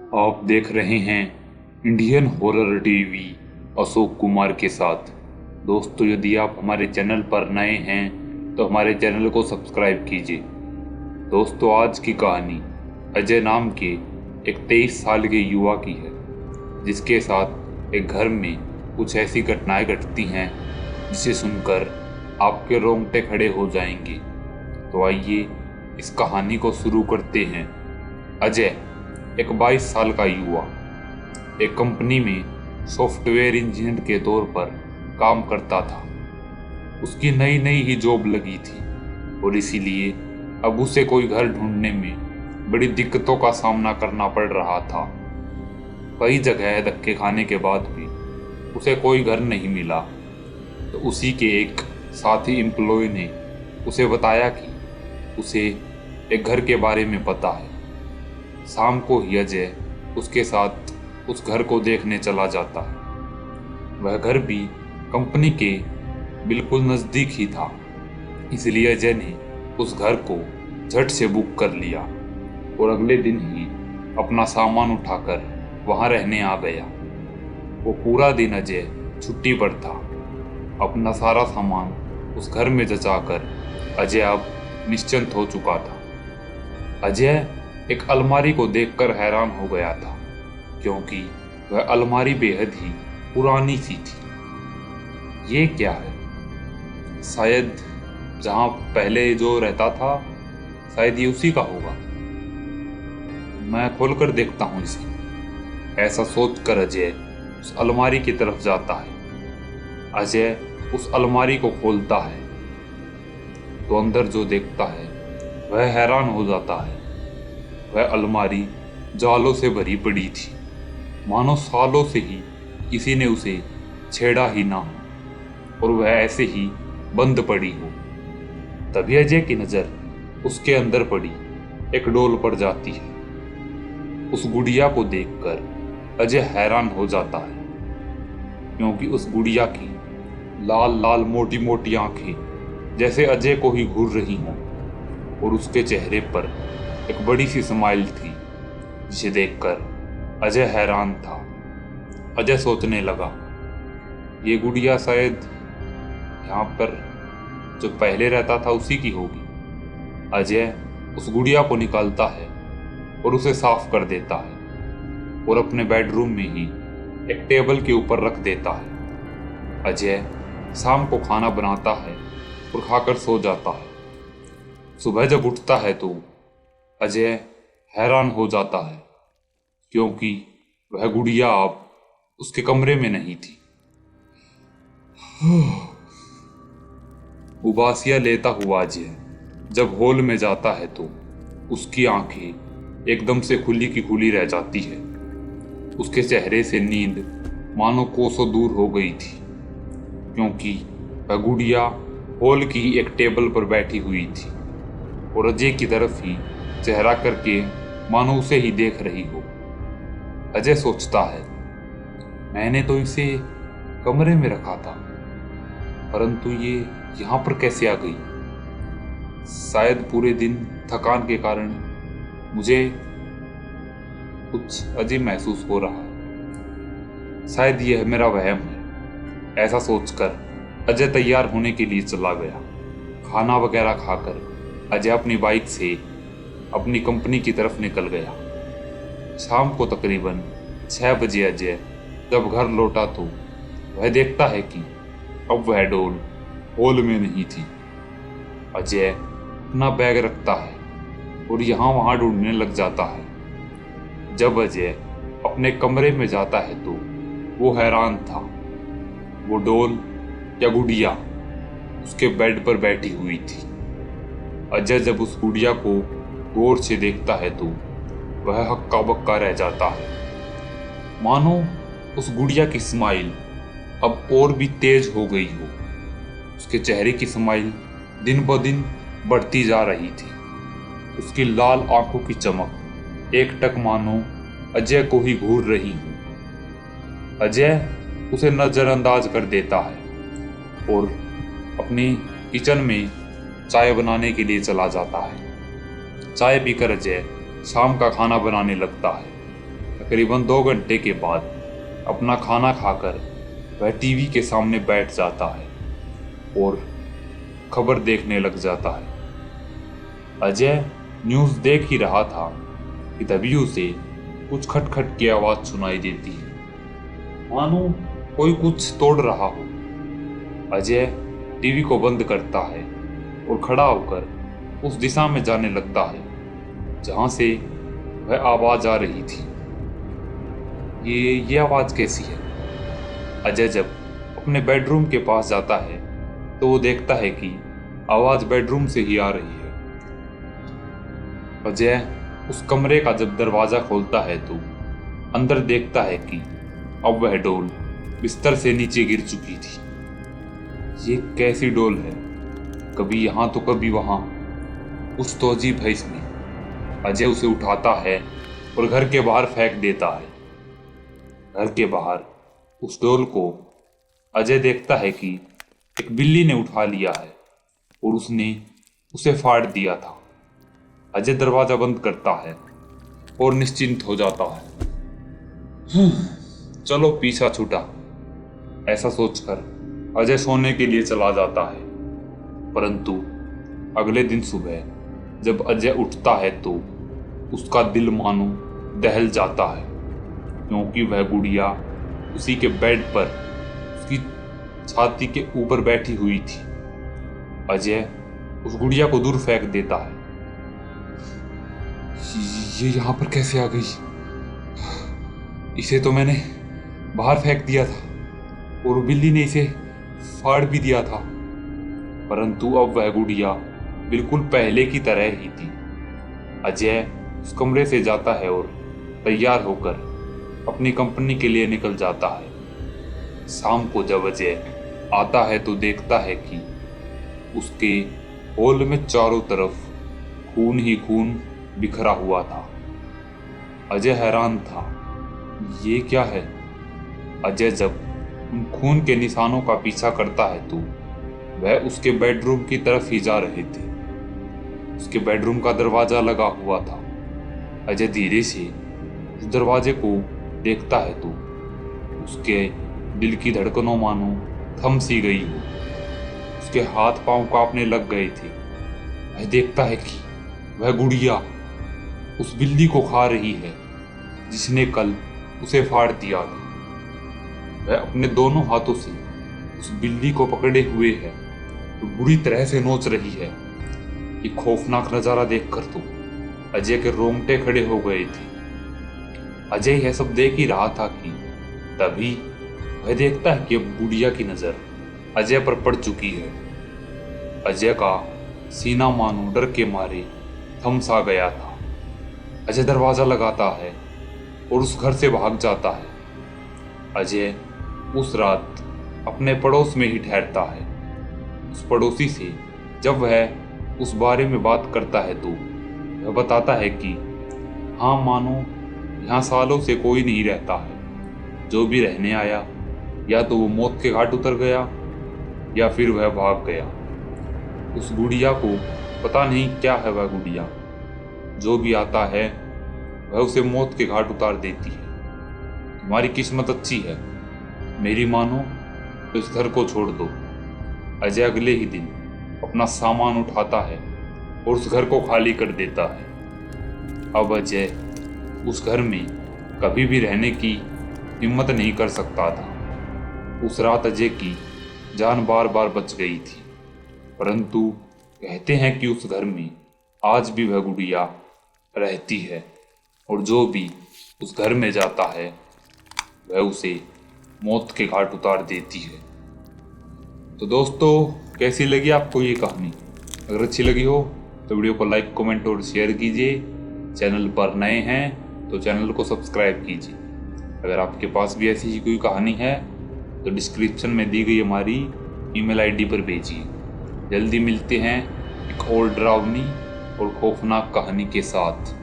आप देख रहे हैं Indian horror TV Ashok Kumar के साथ। दोस्तों, यदि आप हमारे चैनल पर नए हैं तो हमारे चैनल को सब्सक्राइब कीजिए। दोस्तों, आज की कहानी अजय नाम के एक 23 साल के युवा की है, जिसके साथ एक घर में कुछ ऐसी घटनाएं घटती हैं जिसे सुनकर आपके रोंगटे खड़े हो जाएंगे। तो आइए इस कहानी को शुरू करते हैं। अजय एक 22 साल का युवा एक कंपनी में सॉफ्टवेयर इंजीनियर के तौर पर काम करता था। उसकी नई नई ही जॉब लगी थी और इसीलिए अब उसे कोई घर ढूंढने में बड़ी दिक्कतों का सामना करना पड़ रहा था। कई जगह धक्के खाने के बाद भी उसे कोई घर नहीं मिला, तो उसी के एक साथी एम्प्लॉय ने उसे बताया कि उसे एक घर के बारे में पता है। शाम को ही अजय उसके साथ उस घर को देखने चला जाता है। वह घर भी कंपनी के बिल्कुल नज़दीक ही था, इसलिए अजय ने उस घर को झट से बुक कर लिया और अगले दिन ही अपना सामान उठाकर वहां रहने आ गया। वो पूरा दिन अजय छुट्टी पर था। अपना सारा सामान उस घर में जचाकर अजय अब निश्चिंत हो चुका था। अजय एक अलमारी को देखकर हैरान हो गया था, क्योंकि वह अलमारी बेहद ही पुरानी सी थी। ये क्या है? शायद जहां पहले जो रहता था, शायद ये उसी का होगा। मैं खोलकर देखता हूं इसे, ऐसा सोचकर अजय उस अलमारी की तरफ जाता है। अजय उस अलमारी को खोलता है तो अंदर जो देखता है वह हैरान हो जाता है। वह अलमारी जालों से भरी पड़ी थी, मानो सालों से ही किसी ने उसे छेड़ा ही ना हो और वह ऐसे ही बंद पड़ी हो। तभी अजय की नज़र उसके अंदर पड़ी एक डोल पर जाती है। उस गुड़िया को देखकर अजय हैरान हो जाता है, क्योंकि उस गुड़िया की लाल लाल मोटी मोटी आंखें जैसे अजय को ही घूर रही हों और उसके चेहरे पर एक बड़ी सी स्माइल थी, जिसे देखकर अजय हैरान था। अजय सोचने लगा, ये गुड़िया शायद यहाँ पर जो पहले रहता था उसी की होगी। अजय उस गुड़िया को निकालता है और उसे साफ कर देता है और अपने बेडरूम में ही एक टेबल के ऊपर रख देता है। अजय शाम को खाना बनाता है और खाकर सो जाता है। सुबह जब उठता है तो अजय हैरान हो जाता है, क्योंकि वह गुड़िया अब उसके कमरे में नहीं थी। उबासियां लेता हुआ अजय जब हॉल में जाता है तो उसकी आंखें एकदम से खुली की खुली रह जाती है। उसके चेहरे से नींद मानो कोसों दूर हो गई थी, क्योंकि वह गुड़िया हॉल की ही एक टेबल पर बैठी हुई थी और अजय की तरफ ही चेहरा करके मानो उसे ही देख रही हो। अजय सोचता है, मैंने तो इसे कमरे में रखा था, परंतु ये यहाँ पर कैसे आ गई? शायद पूरे दिन थकान के कारण मुझे कुछ अजीब महसूस हो रहा है। शायद यह मेरा वहम है। ऐसा सोचकर अजय तैयार होने के लिए चला गया। खाना वगैरह खाकर अजय अपनी बाइक से अपनी कंपनी की तरफ निकल गया। शाम को तकरीबन 6 बजे अजय जब घर लौटा तो वह देखता है कि अब वह डोल हॉल में नहीं थी। अजय अपना बैग रखता है और यहाँ वहाँ ढूंढने लग जाता है। जब अजय अपने कमरे में जाता है तो वो हैरान था। वो डोल या गुड़िया उसके बेड पर बैठी हुई थी। अजय जब उस गुड़िया को गौर से देखता है तो वह हक्का बक्का रह जाता है, मानो उस गुड़िया की स्माइल अब और भी तेज हो गई हो। उसके चेहरे की स्माइल दिन ब दिन बढ़ती जा रही थी। उसकी लाल आंखों की चमक एकटक मानो अजय को ही घूर रही हो। अजय उसे नजरअंदाज कर देता है और अपनी किचन में चाय बनाने के लिए चला जाता है। चाय पीकर अजय शाम का खाना बनाने लगता है। करीबन 2 घंटे के बाद अपना खाना खाकर वह टीवी के सामने बैठ जाता है और खबर देखने लग जाता है। अजय न्यूज़ देख ही रहा था कि तभी उसे कुछ खटखट की आवाज़ सुनाई देती है, मानो कोई कुछ तोड़ रहा हो। अजय टीवी को बंद करता है और खड़ा होकर उस दिशा में जाने लगता है जहां से वह आवाज़ आ रही थी। ये आवाज़ कैसी है? अजय जब अपने बेडरूम के पास जाता है तो वो देखता है कि आवाज़ बेडरूम से ही आ रही है। अजय उस कमरे का जब दरवाज़ा खोलता है तो अंदर देखता है कि अब वह डोल बिस्तर से नीचे गिर चुकी थी। ये कैसी डोल है? कभी यहाँ तो कभी वहाँ, कुछ तो अजीब है इसमें। अजय उसे उठाता है और घर के बाहर फेंक देता है। घर के बाहर उस डोल को अजय देखता है कि एक बिल्ली ने उठा लिया है और उसने उसे फाड़ दिया था। अजय दरवाजा बंद करता है और निश्चिंत हो जाता है। चलो पीछा छूटा, ऐसा सोचकर अजय सोने के लिए चला जाता है। परंतु अगले दिन सुबह जब अजय उठता है तो उसका दिल मानो दहल जाता है, क्योंकि वह गुड़िया उसी के बेड पर उसकी छाती के ऊपर बैठी हुई थी। अजय उस गुड़िया को दूर फेंक देता है। ये यहाँ पर कैसे आ गई? इसे तो मैंने बाहर फेंक दिया था और बिल्ली ने इसे फाड़ भी दिया था। परंतु अब वह गुड़िया बिल्कुल पहले की तरह ही थी। अजय उस कमरे से जाता है और तैयार होकर अपनी कंपनी के लिए निकल जाता है। शाम को जब अजय आता है तो देखता है कि उसके हॉल में चारों तरफ खून ही खून बिखरा हुआ था। अजय हैरान था, ये क्या है? अजय जब उन खून के निशानों का पीछा करता है तो वह उसके बेडरूम की तरफ ही जा रहे थे। उसके बेडरूम का दरवाजा लगा हुआ था। अजय धीरे से उस दरवाजे को देखता है तो उसके दिल की धड़कनों मानो थम सी गई हो। उसके हाथ पांव कांपने लग गए थे। वह देखता है कि वह गुड़िया उस बिल्ली को खा रही है जिसने कल उसे फाड़ दिया था। वह अपने दोनों हाथों से उस बिल्ली को पकड़े हुए है तो बुरी तरह से नोच रही है। ये खौफनाक नजारा देखकर तो अजय के रोंगटे खड़े हो गए थे। अजय यह सब देख ही रहा था कि तभी वह देखता है कि अब गुड़िया की नजर अजय पर पड़ चुकी है। अजय का सीना मानो डर के मारे थम सा गया था। अजय दरवाजा लगाता है और उस घर से भाग जाता है। अजय उस रात अपने पड़ोस में ही ठहरता है। उस पड़ोसी से जब वह उस बारे में बात करता है तो वह बताता है कि हाँ, मानो यहाँ सालों से कोई नहीं रहता है। जो भी रहने आया या तो वो मौत के घाट उतर गया या फिर वह भाग गया। उस गुड़िया को पता नहीं क्या है, वह गुड़िया जो भी आता है वह उसे मौत के घाट उतार देती है। तुम्हारी किस्मत अच्छी है, मेरी मानो तो इस घर को छोड़ दो। अजय अगले ही दिन अपना सामान उठाता है और उस घर को खाली कर देता है। अब अजय उस घर में कभी भी रहने की हिम्मत नहीं कर सकता था। उस रात अजय की जान बार बार बच गई थी, परंतु कहते हैं कि उस घर में आज भी वह गुड़िया रहती है और जो भी उस घर में जाता है वह उसे मौत के घाट उतार देती है। तो दोस्तों, कैसी लगी आपको ये कहानी? अगर अच्छी लगी हो तो वीडियो को लाइक, कमेंट और शेयर कीजिए। चैनल पर नए हैं तो चैनल को सब्सक्राइब कीजिए। अगर आपके पास भी ऐसी ही कोई कहानी है तो डिस्क्रिप्शन में दी गई हमारी ईमेल आईडी पर भेजिए। जल्दी मिलते हैं एक और डरावनी और खौफनाक कहानी के साथ।